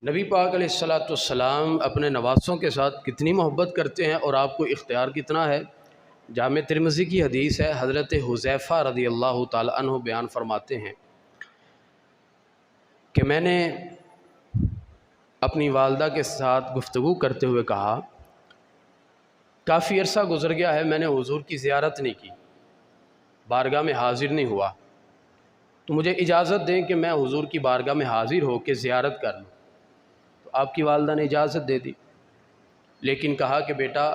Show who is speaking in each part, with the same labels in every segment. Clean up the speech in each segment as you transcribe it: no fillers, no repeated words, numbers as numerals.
Speaker 1: نبی پاک علیہ الصلاۃ والسلام اپنے نواسوں کے ساتھ کتنی محبت کرتے ہیں اور آپ کو اختیار کتنا ہے۔ جامع ترمذی کی حدیث ہے، حضرت حذیفہ رضی اللہ تعالی عنہ بیان فرماتے ہیں کہ میں نے اپنی والدہ کے ساتھ گفتگو کرتے ہوئے کہا، کافی عرصہ گزر گیا ہے، میں نے حضور کی زیارت نہیں کی، بارگاہ میں حاضر نہیں ہوا، تو مجھے اجازت دیں کہ میں حضور کی بارگاہ میں حاضر ہو کے زیارت کر لوں۔ تو آپ کی والدہ نے اجازت دے دی، لیکن کہا کہ بیٹا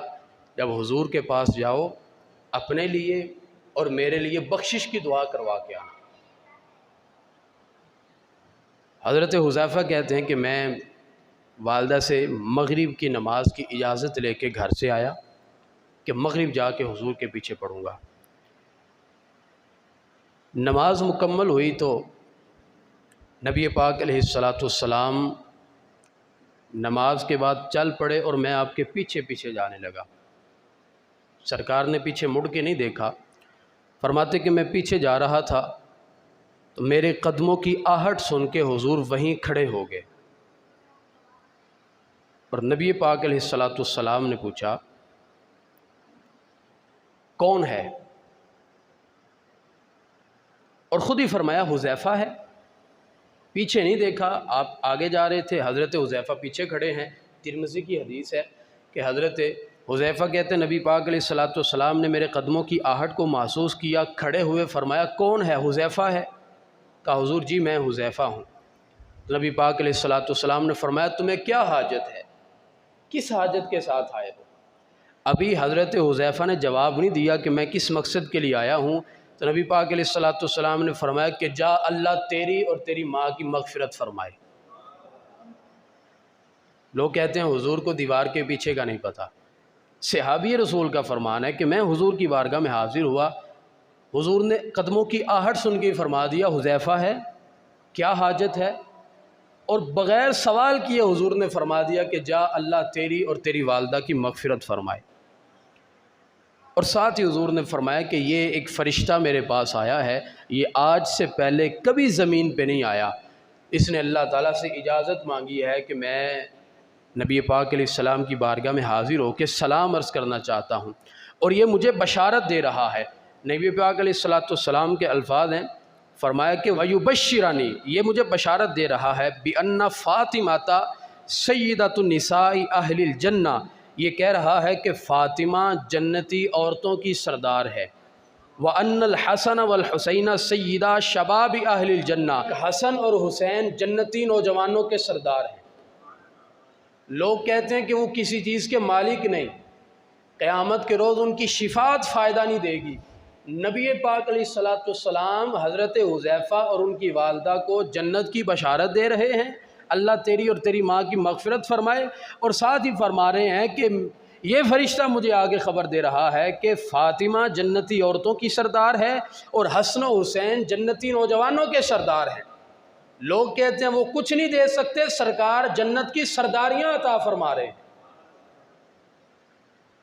Speaker 1: جب حضور کے پاس جاؤ اپنے لیے اور میرے لیے بخشش کی دعا کروا کے آنا۔ حضرت حذیفہ کہتے ہیں کہ میں والدہ سے مغرب کی نماز کی اجازت لے کے گھر سے آیا کہ مغرب جا کے حضور کے پیچھے پڑھوں گا۔ نماز مکمل ہوئی تو نبی پاک علیہ الصلاۃ والسلام نماز کے بعد چل پڑے اور میں آپ کے پیچھے پیچھے جانے لگا۔ سرکار نے پیچھے مڑ کے نہیں دیکھا، فرماتے کہ میں پیچھے جا رہا تھا تو میرے قدموں کی آہٹ سن کے حضور وہیں کھڑے ہو گئے، اور نبی پاک علیہ الصلاۃ والسلام نے پوچھا کون ہے، اور خود ہی فرمایا حذیفہ ہے۔ پیچھے نہیں دیکھا، آپ آگے جا رہے تھے، حضرت حذیفہ پیچھے کھڑے ہیں۔ ترمذی کی حدیث ہے کہ حضرت حذیفہ کہتے ہیں نبی پاک علیہ الصلاۃ والسلام نے میرے قدموں کی آہٹ کو محسوس کیا، کھڑے ہوئے فرمایا کون ہے، حذیفہ ہے؟ کہا حضور جی میں حذیفہ ہوں۔ نبی پاک علیہ الصلاۃ والسلام نے فرمایا تمہیں کیا حاجت ہے، کس حاجت کے ساتھ آئے ہو؟ ابھی حضرت حذیفہ نے جواب نہیں دیا کہ میں کس مقصد کے لیے آیا ہوں، تو نبی پاک علیہ الصلاۃ والسلام نے فرمایا کہ جا اللہ تیری اور تیری ماں کی مغفرت فرمائے۔ لوگ کہتے ہیں حضور کو دیوار کے پیچھے کا نہیں پتہ، صحابی رسول کا فرمان ہے کہ میں حضور کی بارگاہ میں حاضر ہوا، حضور نے قدموں کی آہٹ سن کے فرما دیا حذیفہ ہے، کیا حاجت ہے، اور بغیر سوال کیے حضور نے فرما دیا کہ جا اللہ تیری اور تیری والدہ کی مغفرت فرمائے۔ اور ساتھ ہی حضور نے فرمایا کہ یہ ایک فرشتہ میرے پاس آیا ہے، یہ آج سے پہلے کبھی زمین پہ نہیں آیا، اس نے اللہ تعالیٰ سے اجازت مانگی ہے کہ میں نبی پاک علیہ السلام کی بارگاہ میں حاضر ہو کے سلام عرض کرنا چاہتا ہوں، اور یہ مجھے بشارت دے رہا ہے۔ نبی پاک علیہ الصلاۃ والسلام کے الفاظ ہیں، فرمایا کہ وَيُبَشِّرَنِي، یہ مجھے بشارت دے رہا ہے بِأَنَّ فاطمہ سیدۃ النساء اہل الجنہ، یہ کہہ رہا ہے کہ فاطمہ جنتی عورتوں کی سردار ہے، وَأَنَّ الْحَسَنَ وَالْحُسَيْنَ سَيِّدَا شَبَابِ أَهْلِ الْجَنَّةِ، حسن اور حسین جنتی نوجوانوں کے سردار ہیں۔ لوگ کہتے ہیں کہ وہ کسی چیز کے مالک نہیں، قیامت کے روز ان کی شفاعت فائدہ نہیں دے گی۔ نبی پاک علیہ الصلاۃ والسلام حضرت حذیفہ اور ان کی والدہ کو جنت کی بشارت دے رہے ہیں، اللہ تیری اور تیری ماں کی مغفرت فرمائے، اور ساتھ ہی فرما رہے ہیں کہ یہ فرشتہ مجھے آگے خبر دے رہا ہے کہ فاطمہ جنتی عورتوں کی سردار ہے اور حسن و حسین جنتی نوجوانوں کے سردار ہیں۔ لوگ کہتے ہیں وہ کچھ نہیں دے سکتے، سرکار جنت کی سرداریاں عطا فرما رہے ہیں،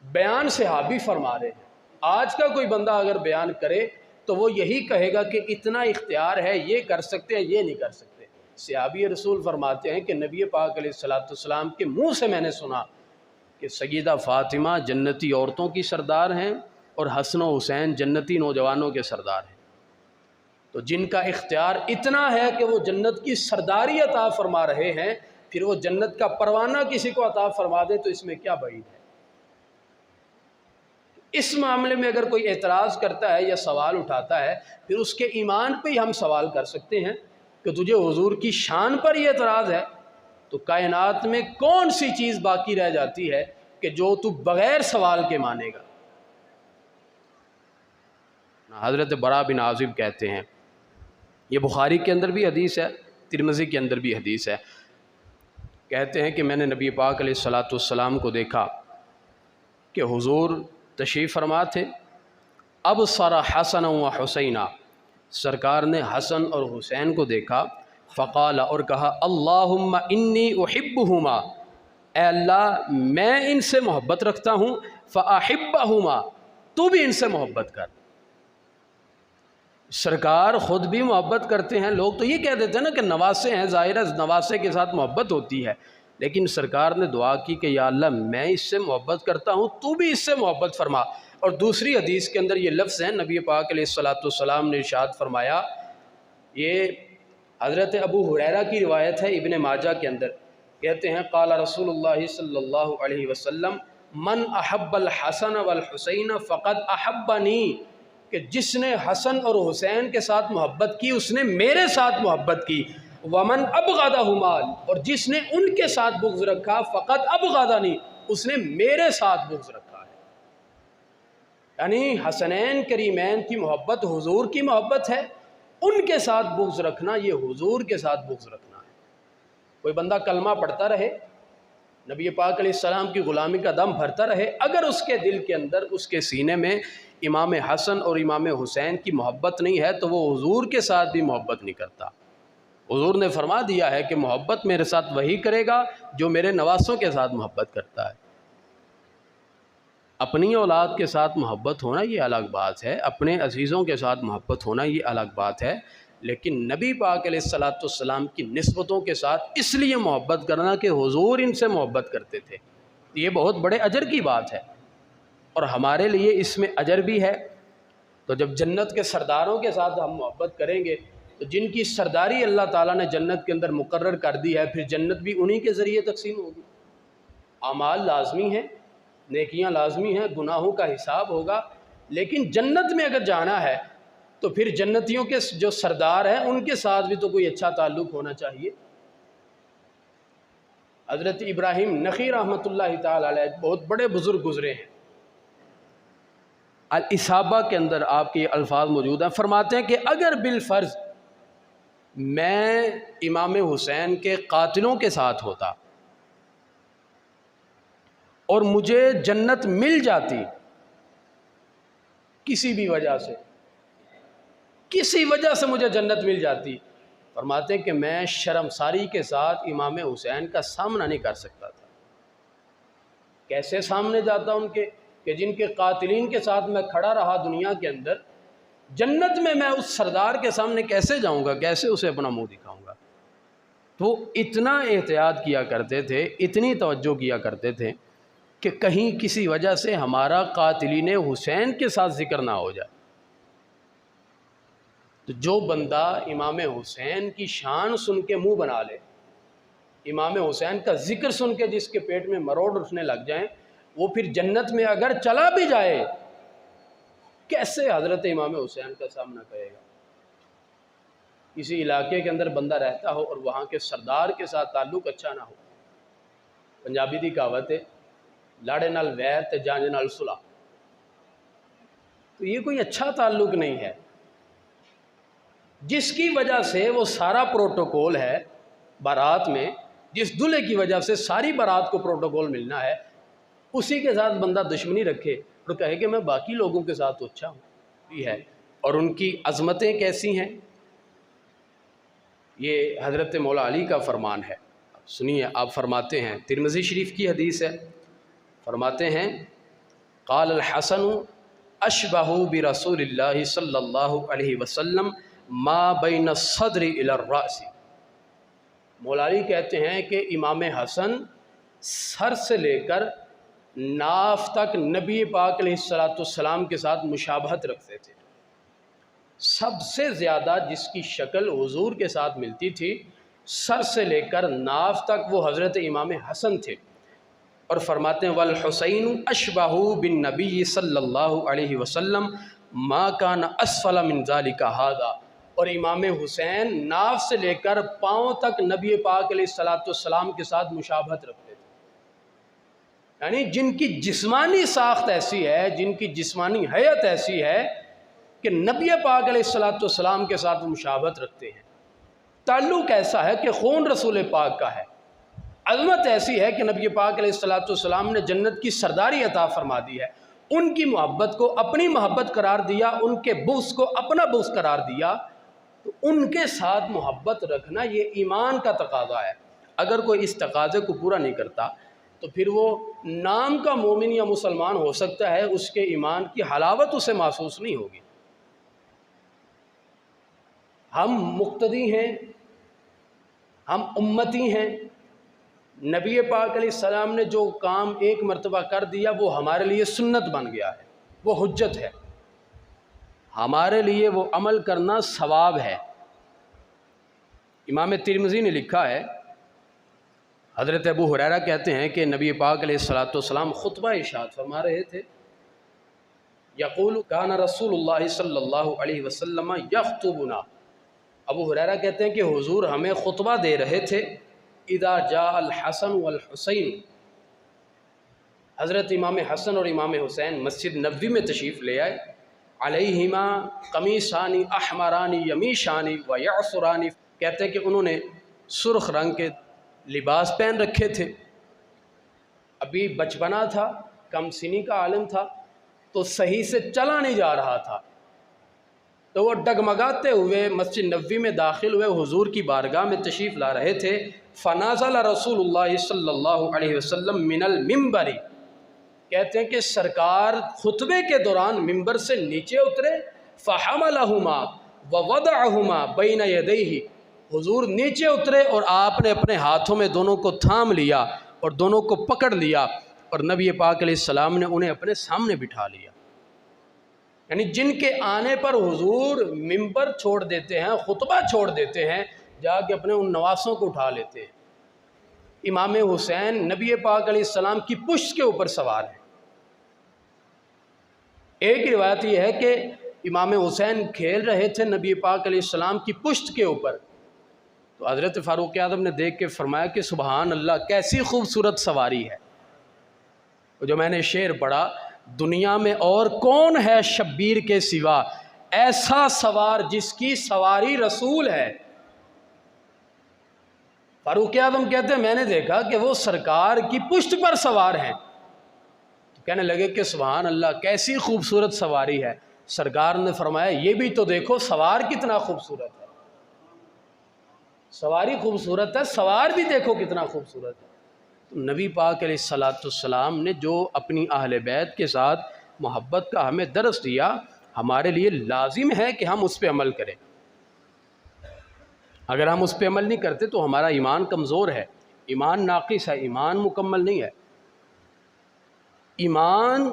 Speaker 1: بیان صحابی فرما رہے ہیں۔ آج کا کوئی بندہ اگر بیان کرے تو وہ یہی کہے گا کہ اتنا اختیار ہے، یہ کر سکتے ہیں، یہ نہیں کر سکتے۔ صحابی رسول فرماتے ہیں کہ نبی پاک علیہ الصلاۃ والسلام کے منہ سے میں نے سنا کہ سیدہ فاطمہ جنتی عورتوں کی سردار ہیں اور حسن و حسین جنتی نوجوانوں کے سردار ہیں۔ تو جن کا اختیار اتنا ہے کہ وہ جنت کی سرداری عطا فرما رہے ہیں، پھر وہ جنت کا پروانہ کسی کو عطا فرما دے تو اس میں کیا بعید ہے؟ اس معاملے میں اگر کوئی اعتراض کرتا ہے یا سوال اٹھاتا ہے، پھر اس کے ایمان پہ ہی ہم سوال کر سکتے ہیں کہ تجھے حضور کی شان پر یہ اعتراض ہے تو کائنات میں کون سی چیز باقی رہ جاتی ہے کہ جو تو بغیر سوال کے مانے گا؟ حضرت براء بن عازب کہتے ہیں، یہ بخاری کے اندر بھی حدیث ہے، ترمذی کے اندر بھی حدیث ہے، کہتے ہیں کہ میں نے نبی پاک علیہ الصلاۃ والسلام کو دیکھا کہ حضور تشریف فرما تھے، ابصر حسن و حسینہ، سرکار نے حسن اور حسین کو دیکھا، فقال، اور کہا اللہم انی احبہما، اے اللہ میں ان سے محبت رکھتا ہوں، فاحبہما، تو بھی ان سے محبت کر۔ سرکار خود بھی محبت کرتے ہیں. لوگ تو یہ کہہ دیتے ہیں نا کہ نواسے ہیں، ظاہر ہے نواسے کے ساتھ محبت ہوتی ہے، لیکن سرکار نے دعا کی کہ یا اللہ میں اس سے محبت کرتا ہوں، تو بھی اس سے محبت فرما. اور دوسری حدیث کے اندر یہ لفظ ہیں، نبی پاک علیہ الصلاۃ والسلام نے ارشاد فرمایا، یہ حضرت ابو ہریرہ کی روایت ہے ابن ماجہ کے اندر، کہتے ہیں قال رسول اللہ صلی اللہ علیہ وسلم من احب الحسن والحسین فقد احبنی، کہ جس نے حسن اور حسین کے ساتھ محبت کی اس نے میرے ساتھ محبت کی. ومن ابغضہما، اور جس نے ان کے ساتھ بغض رکھا فقد ابغضنی، اس نے میرے ساتھ بغض رکھا ہے. یعنی حسنین کریمین کی محبت حضور کی محبت ہے، ان کے ساتھ بغض رکھنا یہ حضور کے ساتھ بغض رکھنا ہے. کوئی بندہ کلمہ پڑھتا رہے، نبی پاک علیہ السلام کی غلامی کا دم بھرتا رہے، اگر اس کے دل کے اندر، اس کے سینے میں امام حسن اور امام حسین کی محبت نہیں ہے تو وہ حضور کے ساتھ بھی محبت نہیں کرتا. حضور نے فرما دیا ہے کہ محبت میرے ساتھ وہی کرے گا جو میرے نواسوں کے ساتھ محبت کرتا ہے. اپنی اولاد کے ساتھ محبت ہونا یہ الگ بات ہے، اپنے عزیزوں کے ساتھ محبت ہونا یہ الگ بات ہے، لیکن نبی پاک علیہ الصلاۃ والسلام کی نسبتوں کے ساتھ اس لیے محبت کرنا کہ حضور ان سے محبت کرتے تھے، یہ بہت بڑے اجر کی بات ہے، اور ہمارے لیے اس میں اجر بھی ہے. تو جب جنت کے سرداروں کے ساتھ ہم محبت کریں گے تو جن کی سرداری اللہ تعالیٰ نے جنت کے اندر مقرر کر دی ہے، پھر جنت بھی انہی کے ذریعے تقسیم ہوگی. اعمال لازمی ہیں، نیکیاں لازمی ہیں، گناہوں کا حساب ہوگا، لیکن جنت میں اگر جانا ہے تو پھر جنتیوں کے جو سردار ہیں ان کے ساتھ بھی تو کوئی اچھا تعلق ہونا چاہیے. حضرت ابراہیم نخعی رحمۃ اللہ تعالی علیہ بہت بڑے بزرگ گزرے ہیں، الاصابہ کے اندر آپ کے الفاظ موجود ہیں. فرماتے ہیں کہ اگر بالفرض میں امام حسین کے قاتلوں کے ساتھ ہوتا اور مجھے جنت مل جاتی کسی بھی وجہ سے، کسی وجہ سے مجھے جنت مل جاتی، فرماتے ہیں کہ میں شرمساری کے ساتھ امام حسین کا سامنا نہیں کر سکتا تھا. کیسے سامنے جاتا ان کے کہ جن کے قاتلین کے ساتھ میں کھڑا رہا دنیا کے اندر، جنت میں اس سردار کے سامنے کیسے جاؤں گا، کیسے اسے اپنا منہ دکھاؤں گا. تو اتنا احتیاط کیا کرتے تھے، اتنی توجہ کیا کرتے تھے کہ کہیں کسی وجہ سے ہمارا قاتلین حسین کے ساتھ ذکر نہ ہو جائے. تو جو بندہ امام حسین کی شان سن کے منہ بنا لے، امام حسین کا ذکر سن کے جس کے پیٹ میں مروڑ اٹھنے لگ جائیں، وہ پھر جنت میں اگر چلا بھی جائے کیسے حضرت امام حسین کا سامنا کرے گا. کسی علاقے کے اندر بندہ رہتا ہو اور وہاں کے سردار کے ساتھ تعلق اچھا نہ ہو، پنجابی دی کہاوت ہے لاڑے نال ویر تے جانج نال صلح، تو یہ کوئی اچھا تعلق نہیں ہے. جس کی وجہ سے وہ سارا پروٹوکول ہے بارات میں، جس دلہے کی وجہ سے ساری بارات کو پروٹوکول ملنا ہے، اسی کے ساتھ بندہ دشمنی رکھے اور کہے کہ میں باقی لوگوں کے ساتھ تو اچھا ہوں. یہ ہے، اور ان کی عظمتیں کیسی ہیں، یہ حضرت مولا علی کا فرمان ہے. سنیے، آپ فرماتے ہیں، ترمذی شریف کی حدیث ہے، فرماتے ہیں قال الحسن اشبہ برسول اللہ صلی اللہ علیہ وسلم ما بین الصدر الی الراس. مولا علی کہتے ہیں کہ امام حسن سر سے لے کر ناف تک نبی پاک علیہ السلام کے ساتھ مشابہت رکھتے تھے. سب سے زیادہ جس کی شکل حضور کے ساتھ ملتی تھی سر سے لے کر ناف تک وہ حضرت امام حسن تھے. اور فرماتے ہیں والحسین اشبہ بالنبی صلی اللہ علیہ وسلم ما کان اسفل من ذلک ھذا. اور امام حسین ناف سے لے کر پاؤں تک نبی پاک علیہ السلام کے ساتھ مشابہت رکھتے تھے. یعنی جن کی جسمانی ساخت ایسی ہے، جن کی جسمانی حیت ایسی ہے کہ نبی پاک علیہ السلام کے ساتھ مشابہت رکھتے ہیں. تعلق ایسا ہے کہ خون رسول پاک کا ہے. عظمت ایسی ہے کہ نبی پاک علیہ السلام نے جنت کی سرداری عطا فرما دی ہے. ان کی محبت کو اپنی محبت قرار دیا، ان کے بغض کو اپنا بغض قرار دیا. تو ان کے ساتھ محبت رکھنا یہ ایمان کا تقاضا ہے. اگر کوئی اس تقاضے کو پورا نہیں کرتا تو پھر وہ نام کا مومن یا مسلمان ہو سکتا ہے، اس کے ایمان کی حلاوت اسے محسوس نہیں ہوگی. ہم مقتدی ہیں، ہم امتی ہیں۔ نبی پاک علیہ السلام نے جو کام ایک مرتبہ کر دیا وہ ہمارے لیے سنت بن گیا ہے، وہ حجت ہے، ہمارے لیے وہ عمل کرنا ثواب ہے۔ امام ترمذی نے لکھا ہے، حضرت ابو ہریرہ کہتے ہیں کہ نبی پاک علیہ السلام خطبہ ارشاد فرما رہے تھے، یقول کان رسول اللہ صلی اللہ علیہ وسلم یخطبنا، ابو ہریرہ کہتے ہیں کہ حضور ہمیں خطبہ دے رہے تھے، اذا جاء الحسن والحسین، حضرت امام حسن اور امام حسین مسجد نبوی میں تشریف لے آئے، علیہما قمیصان احمران یمیشان و یعصران، کہتے ہیں کہ انہوں نے سرخ رنگ کے لباس پہن رکھے تھے، ابھی بچپنا تھا، کم سنی کا عالم تھا، تو صحیح سے چلا نہیں جا رہا تھا، تو وہ ڈگمگاتے ہوئے مسجد نبوی میں داخل ہوئے، حضور کی بارگاہ میں تشریف لا رہے تھے، فنازل رسول اللہ صلی اللہ علیہ وسلم من المنبر، کہتے ہیں کہ سرکار خطبے کے دوران ممبر سے نیچے اترے، فحملہما ووضعہما بین یدیہ، حضور نیچے اترے اور آپ نے اپنے ہاتھوں میں دونوں کو تھام لیا اور دونوں کو پکڑ لیا، اور نبی پاک علیہ السلام نے انہیں اپنے سامنے بٹھا لیا۔ یعنی جن کے آنے پر حضور ممبر چھوڑ دیتے ہیں، خطبہ چھوڑ دیتے ہیں، جا کے اپنے ان نواسوں کو اٹھا لیتے ہیں۔ امام حسین نبی پاک علیہ السلام کی پشت کے اوپر سوار ہیں۔ ایک روایت یہ ہے کہ امام حسین کھیل رہے تھے نبی پاک علیہ السلام کی پشت کے اوپر، تو حضرت فاروق اعظم نے دیکھ کے فرمایا کہ سبحان اللہ، کیسی خوبصورت سواری ہے۔ جو میں نے شعر پڑھا، دنیا میں اور کون ہے شبیر کے سوا، ایسا سوار جس کی سواری رسول ہے۔ فاروق اعظم کہتے ہیں میں نے دیکھا کہ وہ سرکار کی پشت پر سوار ہیں، تو کہنے لگے کہ سبحان اللہ، کیسی خوبصورت سواری ہے۔ سرکار نے فرمایا یہ بھی تو دیکھو سوار کتنا خوبصورت ہے، سواری خوبصورت ہے، سوار بھی دیکھو کتنا خوبصورت ہے۔ تو نبی پاک علیہ السلام نے جو اپنی اہل بیت کے ساتھ محبت کا ہمیں درس دیا، ہمارے لیے لازم ہے کہ ہم اس پہ عمل کریں۔ اگر ہم اس پہ عمل نہیں کرتے تو ہمارا ایمان کمزور ہے، ایمان ناقص ہے، ایمان مکمل نہیں ہے۔ ایمان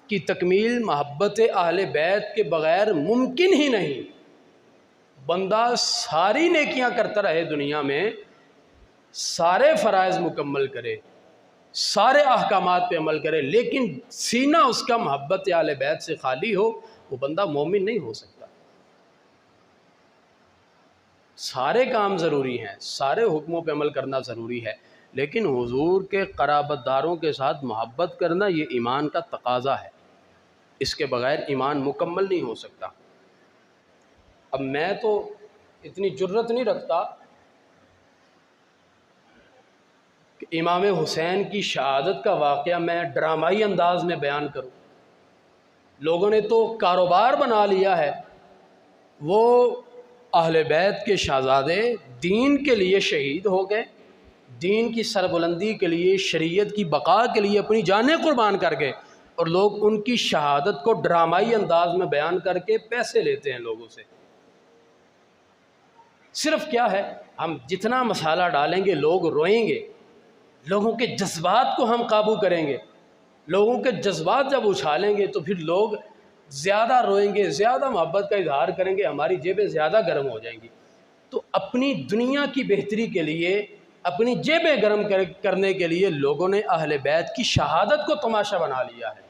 Speaker 1: کی تکمیل محبت اہل بیت کے بغیر ممکن ہی نہیں۔ بندہ ساری نیکیاں کرتا رہے دنیا میں، سارے فرائض مکمل کرے، سارے احکامات پہ عمل کرے، لیکن سینہ اس کا محبت اہل بیت سے خالی ہو، وہ بندہ مومن نہیں ہو سکتا۔ سارے کام ضروری ہیں، سارے حکموں پہ عمل کرنا ضروری ہے، لیکن حضور کے قرابت داروں کے ساتھ محبت کرنا یہ ایمان کا تقاضا ہے، اس کے بغیر ایمان مکمل نہیں ہو سکتا۔ اب میں تو اتنی جرت نہیں رکھتا کہ امام حسین کی شہادت کا واقعہ میں ڈرامائی انداز میں بیان کروں۔ لوگوں نے تو کاروبار بنا لیا ہے، وہ اہل بیت کے شہزادے دین کے لیے شہید ہو گئے، دین کی سربلندی کے لیے، شریعت کی بقا کے لیے اپنی جانیں قربان کر گئے، اور لوگ ان کی شہادت کو ڈرامائی انداز میں بیان کر کے پیسے لیتے ہیں لوگوں سے۔ صرف کیا ہے، ہم جتنا مسالہ ڈالیں گے لوگ روئیں گے، لوگوں کے جذبات کو ہم قابو کریں گے، لوگوں کے جذبات جب اچھالیں گے تو پھر لوگ زیادہ روئیں گے، زیادہ محبت کا اظہار کریں گے، ہماری جیبیں زیادہ گرم ہو جائیں گی۔ تو اپنی دنیا کی بہتری کے لیے، اپنی جیبیں گرم کرنے کے لیے لوگوں نے اہل بیت کی شہادت کو تماشا بنا لیا ہے۔